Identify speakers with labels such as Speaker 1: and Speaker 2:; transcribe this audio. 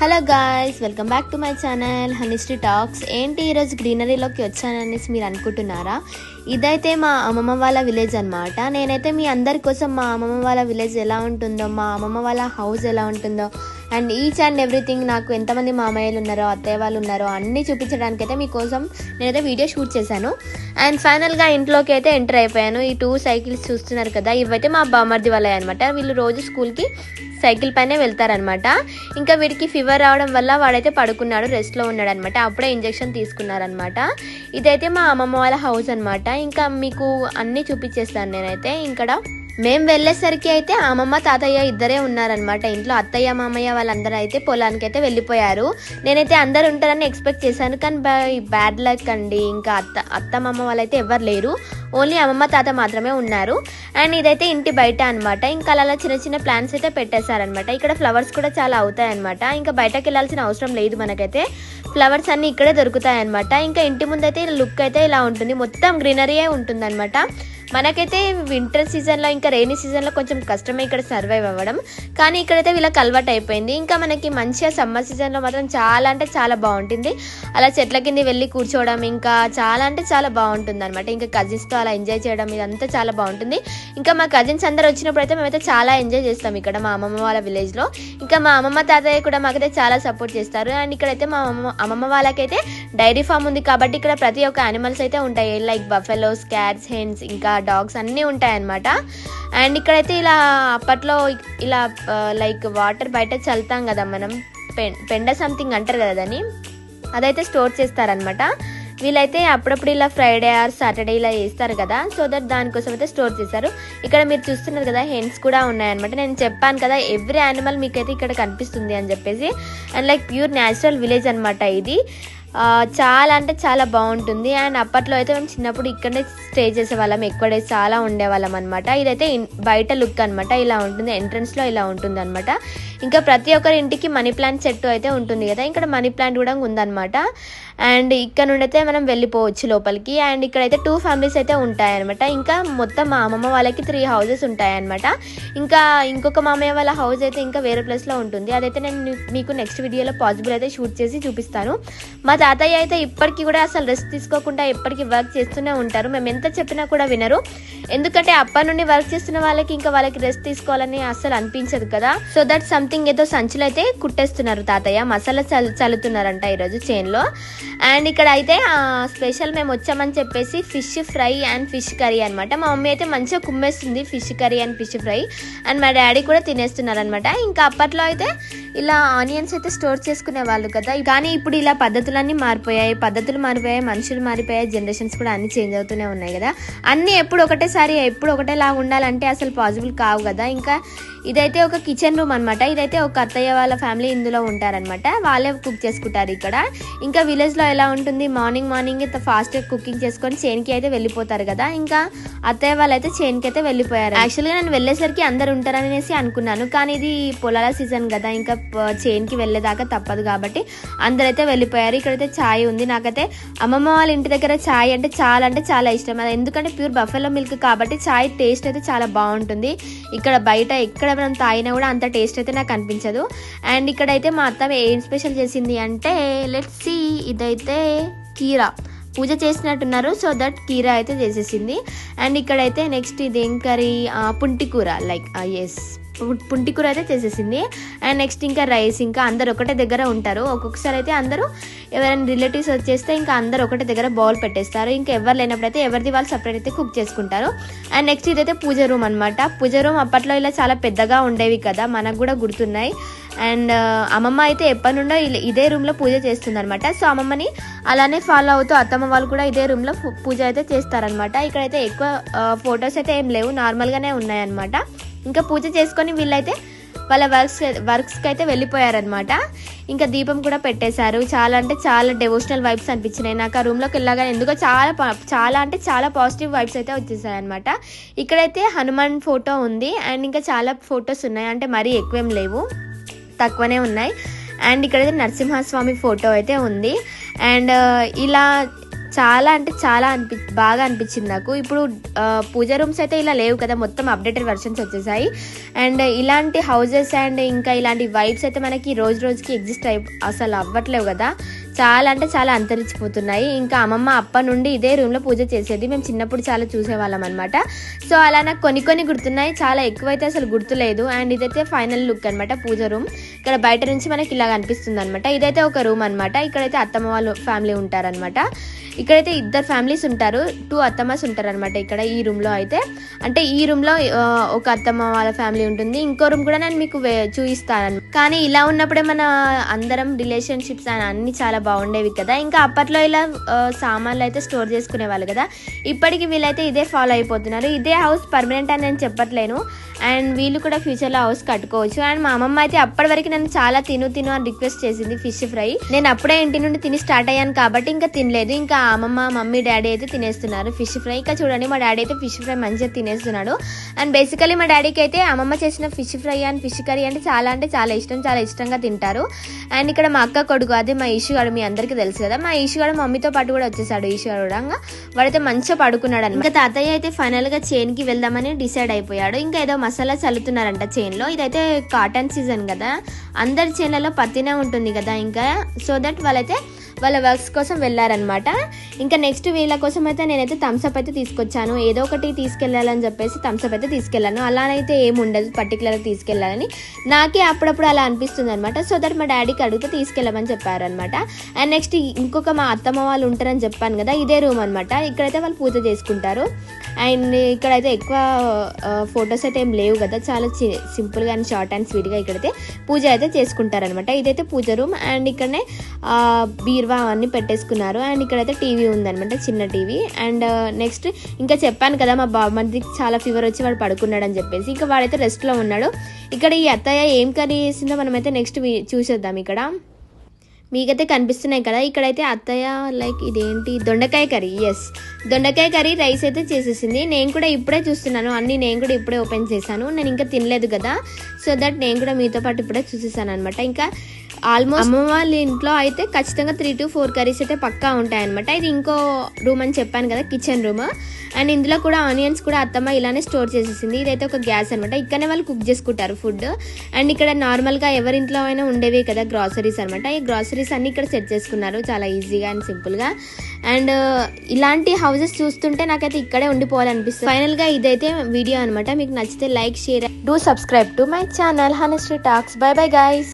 Speaker 1: Hello guys, welcome back to my channel Honeysree talks. ఏంటి ఈరోజు గ్రీనరీలోకి వచ్చాననేసి మీరు అనుకుంటున్నారా? ఇదైతే మా అమ్మమ్మ వాళ్ళ విలేజ్ అనమాట. నేనైతే మీ అందరి కోసం మా అమ్మమ్మ వాళ్ళ విలేజ్ ఎలా ఉంటుందో, మా అమ్మమ్మ వాళ్ళ హౌస్ ఎలా ఉంటుందో అండ్ ఈచ్ అండ్ ఎవ్రీథింగ్, నాకు ఎంతమంది మామయ్యలు ఉన్నారో అత్తయ్య వాళ్ళు ఉన్నారో అన్నీ చూపించడానికి అయితే మీకోసం నేనైతే వీడియో షూట్ చేశాను. అండ్ ఫైనల్గా ఇంట్లోకి అయితే ఎంటర్ అయిపోయాను. ఈ 2 సైకిల్స్ చూస్తున్నారు కదా, ఇవైతే మా బామర్ది వాళ్ళే అనమాట. వీళ్ళు రోజు స్కూల్కి సైకిల్ పైనే వెళ్తారనమాట. ఇంకా వీడికి ఫీవర్ రావడం వల్ల వాడైతే పడుకున్నాడు, రెస్ట్లో ఉన్నాడు అనమాట. అప్పుడే ఇంజెక్షన్ తీసుకున్నారనమాట. ఇదైతే మా అమ్మమ్మ వాళ్ళ హౌస్ అనమాట. ఇంకా మీకు అన్నీ చూపించేస్తాను నేనైతే. ఇక్కడ మేము వెళ్ళేసరికి అయితే అమ్మమ్మ తాతయ్య ఇద్దరే ఉన్నారనమాట ఇంట్లో. అత్తయ్య మామయ్య వాళ్ళందరూ అయితే పొలానికి అయితే వెళ్ళిపోయారు. నేనైతే అందరు ఉంటారని ఎక్స్పెక్ట్ చేశాను, కానీ బ్యాడ్ లక్ అండి. ఇంకా అత్తమ్మ వాళ్ళైతే ఎవరు లేరు, ఓన్లీ అమ్మమ్మ తాత మాత్రమే ఉన్నారు. అండ్ ఇదైతే ఇంటి బయట అనమాట. ఇంకా అలా చిన్న చిన్న ప్లాంట్స్ అయితే పెట్టేశారనమాట. ఇక్కడ ఫ్లవర్స్ కూడా చాలా అవుతాయి అనమాట. ఇంకా బయటకు వెళ్ళాల్సిన అవసరం లేదు, మనకైతే ఫ్లవర్స్ అన్నీ ఇక్కడే దొరుకుతాయి అనమాట. ఇంకా ఇంటి ముందు అయితే లుక్ అయితే ఇలా ఉంటుంది, మొత్తం గ్రీనరీయే ఉంటుంది అనమాట. మనకైతే వింటర్ సీజన్లో ఇంకా రెయినీ సీజన్లో కొంచెం కష్టమే ఇక్కడ సర్వైవ్ అవ్వడం, కానీ ఇక్కడైతే వీళ్ళకి అలవాటు అయిపోయింది. ఇంకా మనకి మంచిగా సమ్మర్ సీజన్లో మాత్రం చాలా అంటే చాలా బాగుంటుంది. అలా చెట్ల కింద వెళ్ళి కూర్చోవడం ఇంకా చాలా అంటే చాలా బాగుంటుంది అనమాట. ఇంకా కజిన్స్తో అలా ఎంజాయ్ చేయడం ఇదంతా చాలా బాగుంటుంది. ఇంకా మా కజిన్స్ అందరు వచ్చినప్పుడు అయితే మేమైతే చాలా ఎంజాయ్ చేస్తాం ఇక్కడ మా అమ్మమ్మ వాళ్ళ విలేజ్లో. ఇంకా మా అమ్మమ్మ తాతయ్య కూడా మాకైతే చాలా సపోర్ట్ చేస్తారు. అండ్ ఇక్కడైతే మా అమ్మమ్మ వాళ్ళకైతే డైరీ ఫామ్ ఉంది కాబట్టి ఇక్కడ ప్రతి ఒక్క యానిమల్స్ అయితే ఉంటాయి, లైక్ బఫెలోస్, క్యాట్స్, హెన్స్, ఇంకా డాగ్స్ అన్నీ ఉంటాయన్నమాట. అండ్ ఇక్కడైతే ఇలా అప్పట్లో ఇలా లైక్ వాటర్ బయట చల్లుతాం కదా మనం, పెండ సంథింగ్ అంటారు కదా దాన్ని, అదైతే స్టోర్ చేస్తారనమాట. వీళ్ళైతే అప్పుడప్పుడు ఇలా ఫ్రైడే ఆర్ సాటర్డే ఇలా చేస్తారు కదా, సో దట్ దానికోసం అయితే స్టోర్ చేశారు. ఇక్కడ మీరు చూస్తున్నారు కదా, హెన్స్ కూడా ఉన్నాయన్నమాట. నేను చెప్పాను కదా ఎవ్రీ యానిమల్ మీకైతే ఇక్కడ కనిపిస్తుంది అని చెప్పేసి. And like pure natural village అనమాట ఇది. చాలా అంటే చాలా బాగుంటుంది. అండ్ అప్పట్లో అయితే మేము చిన్నప్పుడు ఇక్కడనే స్టే చేసేవాళ్ళం, ఎక్కువ డేస్ చాలా ఉండేవాళ్ళం అనమాట. ఇదైతే బయట లుక్ అనమాట, ఇలా ఉంటుంది, ఎంట్రన్స్లో ఇలా ఉంటుంది అనమాట. ఇంకా ప్రతి ఒక్కరి ఇంటికి మనీ ప్లాంట్ చెట్టు అయితే ఉంటుంది కదా, ఇక్కడ మనీ ప్లాంట్ కూడా ఉందన్నమాట. అండ్ ఇక్కడ నుండి అయితే మనం వెళ్ళిపోవచ్చు లోపలికి. అండ్ ఇక్కడైతే 2 ఫ్యామిలీస్ అయితే ఉంటాయన్నమాట. ఇంకా మొత్తం మా అమ్మమ్మ వాళ్ళకి 3 హౌసెస్ ఉంటాయన్నమాట. ఇంకా ఇంకొక మామయ్య వాళ్ళ హౌస్ అయితే ఇంకా వేరే ప్లేస్లో ఉంటుంది, అదైతే నేను మీకు నెక్స్ట్ వీడియోలో పాసిబుల్ అయితే షూట్ చేసి చూపిస్తాను. మా తాతయ్య అయితే ఇప్పటికీ కూడా అసలు రెస్ట్ తీసుకోకుండా ఎప్పటికీ వర్క్ చేస్తూనే ఉంటారు. మేము ఎంత చెప్పినా కూడా వినరు, ఎందుకంటే అప్పటి నుండి వర్క్ చేస్తున్న వాళ్ళకి ఇంకా వాళ్ళకి రెస్ట్ తీసుకోవాలని అస్సలు అనిపించదు కదా. సో దట్ సంథింగ్ ఏదో సంచులు అయితే కుట్టేస్తున్నారు తాతయ్య, మసాలా చల్లుతున్నారంట ఈరోజు చేన్లో. అండ్ ఇక్కడ అయితే స్పెషల్ మేము వచ్చామని చెప్పేసి fish fry and fish curry అనమాట. మా మమ్మీ అయితే మంచిగా కుమ్మేస్తుంది fish curry and fish fry, and మా డాడీ కూడా తినేస్తున్నారు అనమాట. ఇంకా అప్పట్లో అయితే ఇలా ఆనియన్స్ అయితే స్టోర్ చేసుకునే వాళ్ళు కదా, కానీ ఇప్పుడు ఇలా పద్ధతులన్నీ మారిపోయాయి, మనుషులు మారిపోయాయి, జనరేషన్స్ కూడా అన్ని చేంజ్ అవుతూనే ఉన్నాయి కదా. అన్నీ ఎప్పుడు ఒకటేసారి ఎప్పుడు ఒకటేలాగా ఉండాలంటే అసలు పాసిబుల్ కావు కదా. ఇంకా ఇదైతే ఒక కిచెన్ రూమ్ అనమాట. ఇదైతే ఒక అత్తయ్య వాళ్ళ ఫ్యామిలీ ఇందులో ఉంటారనమాట, వాళ్ళే కుక్ చేసుకుంటారు ఇక్కడ. ఇంకా విలేజ్లో ఎలా ఉంటుంది, మార్నింగ్ ఫాస్ట్గా కుకింగ్ చేసుకొని చేన్కి అయితే వెళ్ళిపోతారు కదా. ఇంకా అత్తయ్య వాళ్ళు అయితే చేన్కి అయితే వెళ్ళిపోయారు. యాక్చువల్గా నేను వెళ్ళేసరికి అందరు ఉంటారనేసి అనుకున్నాను, కానీ ఇది పొలాల సీజన్ కదా, ఇంకా చేన్కి వెళ్ళేదాకా తప్పదు కాబట్టి అందరైతే వెళ్ళిపోయారు. ఇక్కడైతే ఛాయ్ ఉంది. నాకైతే అమ్మమ్మ వాళ్ళ ఇంటి దగ్గర ఛాయ్ అంటే చాలా ఇష్టం, అది ఎందుకంటే ప్యూర్ బఫెలో మిల్క్ కాబట్టి ఛాయ్ టేస్ట్ అయితే చాలా బాగుంటుంది. ఇక్కడ బయట ఎక్కడ మనం తాగినా కూడా అంత టేస్ట్ అయితే నాకు అనిపించదు. అండ్ ఇక్కడైతే మా అత్త ఏం స్పెషల్ చేసింది అంటే, లెట్స్ సీ, ఇదైతే కీరా పూజ చేసినట్టున్నారు, సో దట్ కీరా అయితే చేసేసింది. అండ్ ఇక్కడైతే నెక్స్ట్ ఇదేం కర్రీ, పుంటికూర, లైక్ ఎస్ పుంటికూర అయితే చేసేసింది. అండ్ నెక్స్ట్ ఇంకా రైస్. ఇంకా అందరు ఒకటే దగ్గర ఉంటారు, ఒక్కొక్కసారి అయితే అందరూ ఎవరైనా రిలేటివ్స్ వచ్చేస్తే ఇంకా అందరు ఒకటే దగ్గర బౌల్ పెట్టేస్తారు. ఇంకా ఎవరు లేనప్పుడు అయితే ఎవరిది వాళ్ళు సపరేట్ అయితే కుక్ చేసుకుంటారు. అండ్ నెక్స్ట్ ఇదైతే పూజ రూమ్ అనమాట. పూజ రూమ్ అప్పట్లో ఇలా చాలా పెద్దగా ఉండేవి కదా, మనకు కూడా గుర్తున్నాయి. అండ్ అమ్మమ్మ అయితే ఎప్పటి నుండో ఇదే రూమ్లో పూజ చేస్తుంది అనమాట. సో అమ్మమ్మని అలానే ఫాలో అవుతూ అత్తమ్మ వాళ్ళు కూడా ఇదే రూమ్లో పూజ అయితే చేస్తారనమాట. ఇక్కడైతే ఎక్కువ ఫొటోస్ అయితే ఏం లేవు, నార్మల్గానే ఉన్నాయన్నమాట. ఇంకా పూజ చేసుకొని వీళ్ళైతే వాళ్ళ వర్క్స్కి అయితే వెళ్ళిపోయారనమాట. ఇంకా దీపం కూడా పెట్టేశారు. చాలా అంటే చాలా డెవోషనల్ వైబ్స్ అనిపించినాయి నాకు ఆ రూమ్లోకి వెళ్ళగానే. ఎందుకో చాలా పాజిటివ్ వైబ్స్ అయితే వచ్చేసాయి అనమాట. ఇక్కడైతే హనుమాన్ ఫోటో ఉంది. అండ్ ఇంకా చాలా ఫొటోస్ ఉన్నాయి, అంటే మరీ ఎక్కువేం లేవు, తక్కువనే ఉన్నాయి. అండ్ ఇక్కడైతే నరసింహస్వామి ఫోటో అయితే ఉంది. అండ్ ఇలా చాలా అంటే చాలా బాగా అనిపించింది నాకు. ఇప్పుడు పూజ రూమ్స్ అయితే ఇలా లేవు కదా, మొత్తం అప్డేటెడ్ వెర్షన్స్ వచ్చేసాయి. అండ్ ఇలాంటి హౌజెస్ అండ్ ఇంకా ఇలాంటి వైబ్స్ అయితే మనకి రోజు రోజుకి ఎగ్జిస్ట్ అసలు అవ్వట్లేవు కదా, చాలా అంటే చాలా అంతరించిపోతున్నాయి. ఇంకా అమ్మమ్మ అప్ప నుండి ఇదే రూమ్లో పూజ చేసేది, మేము చిన్నప్పుడు చాలా చూసేవాళ్ళం అనమాట. సో అలా నాకు కొన్ని కొన్ని గుర్తున్నాయి, చాలా ఎక్కువైతే అసలు గుర్తులేదు. అండ్ ఇదైతే ఫైనల్ లుక్ అనమాట పూజ రూమ్. ఇక్కడ బయట నుంచి మనకి ఇలా కనిపిస్తుంది అనమాట. ఇదైతే ఒక రూమ్ అనమాట. ఇక్కడైతే అత్తమ్మ వాళ్ళు ఫ్యామిలీ ఉంటారనమాట. ఇక్కడైతే 2 ఫ్యామిలీస్ ఉంటారు, 2 అత్తమ్మస్ ఉంటారు అనమాట ఇక్కడ ఈ రూమ్లో అయితే. అంటే ఈ రూమ్లో ఒక అత్తమ్మ వాళ్ళ ఫ్యామిలీ ఉంటుంది, ఇంకో రూమ్ కూడా నేను మీకు చూపిస్తాను. కానీ ఇలా ఉన్నప్పుడే మన అందరం రిలేషన్షిప్స్ అన్నీ చాలా బాగుండేవి కదా. ఇంకా అప్పట్లో ఇలా సామాన్లు అయితే స్టోర్ చేసుకునే వాళ్ళు కదా. ఇప్పటికి వీళ్ళైతే ఇదే ఫాలో అయిపోతున్నారు. ఇదే హౌస్ పర్మనెంట్ అని నేను చెప్పట్లేను, అండ్ వీళ్ళు కూడా ఫ్యూచర్లో హౌస్ కట్టుకోవచ్చు. అండ్ మా అమ్మమ్మ అయితే అప్పటి వరకు నన్ను చాలా తిను అని రిక్వెస్ట్ చేసింది ఫిష్ ఫ్రై. నేను అప్పుడే ఇంటి నుండి తిని స్టార్ట్ అయ్యాను కాబట్టి ఇంకా తినలేదు. ఇంకా అమ్మమ్మ మమ్మీ డాడీ అయితే తినేస్తున్నారు ఫిష్ ఫ్రై. ఇంకా చూడండి మా డాడీ అయితే ఫిష్ ఫ్రై మంచిగా తినేస్తున్నాడు. అండ్ బేసికలీ మా డాడీకి అయితే అమ్మమ్మ చేసిన fish fry and fish curry అంటే చాలా ఇష్టం, చాలా ఇష్టంగా తింటారు. అండ్ ఇక్కడ మా అక్క కొడుకు అదే మా ఈషుగాడు, మీ అందరికీ తెలుసు కదా, మా ఈషుగాడు మమ్మీతో పాటు కూడా వచ్చేసాడు. ఈషుగాడు వాడైతే మంచిగా పడుకున్నాడు అనమాట. ఇంకా తాతయ్య అయితే ఫైనల్ గా చైన్ కి వెళ్దామని డిసైడ్ అయిపోయాడు. ఇంకా ఏదో మసాలా చల్లుతున్నారంట చైన్ లో. ఇదైతే కాటన్ సీజన్ కదా, అందరి చైన్లలో పత్తినే ఉంటుంది కదా, ఇంకా సో దట్ వాళ్ళైతే వాళ్ళ వర్క్స్ కోసం వెళ్ళారనమాట. ఇంకా నెక్స్ట్ వీళ్ళ కోసం అయితే నేనైతే థమ్స్అప్ అయితే తీసుకొచ్చాను. ఏదో ఒకటి తీసుకెళ్ళాలని చెప్పేసి థమ్స్అప్ అయితే తీసుకెళ్ళాను. అలానైతే ఏముండదు పర్టికులర్గా తీసుకెళ్ళాలని, నాకే అప్పుడప్పుడు అలా అనిపిస్తుంది అనమాట. సో దట్ మా డాడీకి అడిగితే తీసుకెళ్ళమని చెప్పారనమాట. అండ్ నెక్స్ట్ ఇంకొక మా అత్తమ్మ వాళ్ళు ఉంటారని చెప్పాను కదా, ఇదే రూమ్ అనమాట. ఇక్కడైతే వాళ్ళు పూజ చేసుకుంటారు. అండ్ ఇక్కడైతే ఎక్కువ ఫొటోస్ అయితే ఏం లేవు కదా, చాలా సింపుల్గా అండ్ షార్ట్ అండ్ స్వీట్గా ఇక్కడైతే పూజ అయితే చేసుకుంటారనమాట. ఇదైతే పూజ రూమ్. అండ్ ఇక్కడనే బీర్వా అవన్నీ పెట్టేసుకున్నారు. అండ్ ఇక్కడైతే టీవీ ఉందనమాట, చిన్న టీవీ. అండ్ నెక్స్ట్ ఇంకా చెప్పాను కదా మా బామ్మర్దికి చాలా ఫీవర్ వచ్చి వాడు పడుకున్నాడు అని చెప్పేసి, ఇంకా వాడైతే రెస్ట్లో ఉన్నాడు. ఇక్కడ ఈ అత్తయ్య ఏం కర్రీ చేసిందో మనమైతే నెక్స్ట్ చూసేద్దాం. ఇక్కడ మీకైతే కనిపిస్తున్నాయి కదా, ఇక్కడైతే అత్తయ్య లైక్ ఇదేంటి దొండకాయ కర్రీ, ఎస్ దొండకాయ కర్రీ రైస్ అయితే చేసేసింది. నేను కూడా ఇప్పుడే చూస్తున్నాను, నేను కూడా ఇప్పుడే ఓపెన్ చేశాను. నేను ఇంకా తినలేదు కదా, సో దట్ నేను కూడా మీతో పాటు ఇప్పుడే చూసేసాను అనమాట. ఇంకా ఆల్మోస్ట్ అమ్మ వాళ్ళ ఇంట్లో అయితే ఖచ్చితంగా 3 to 4 కర్రీస్ అయితే పక్కా ఉంటాయన్నమాట. ఇది ఇంకో రూమ్ అని చెప్పాను కదా, కిచెన్ రూమ్. అండ్ ఇందులో కూడా ఆనియన్స్ కూడా అత్తమ్మ ఇలానే స్టోర్ చేసేసింది. ఇదైతే ఒక గ్యాస్ అనమాట, ఇక్కడనే వాళ్ళు కుక్ చేసుకుంటారు ఫుడ్. అండ్ ఇక్కడ నార్మల్గా ఎవరింట్లో అయినా ఉండేవి కదా గ్రాసరీస్ అనమాట, ఈ గ్రాసరీస్ అన్ని ఇక్కడ సెట్ చేసుకున్నారు చాలా ఈజీగా అండ్ సింపుల్గా. అండ్ ఇలాంటి హౌసెస్ చూస్తుంటే నాకైతే ఇక్కడే ఉండిపోవాలనిపిస్తుంది. ఫైనల్గా ఇదైతే వీడియో అనమాట. మీకు నచ్చితే like, share, do subscribe to my channel Honeysree talks. Bye bye guys.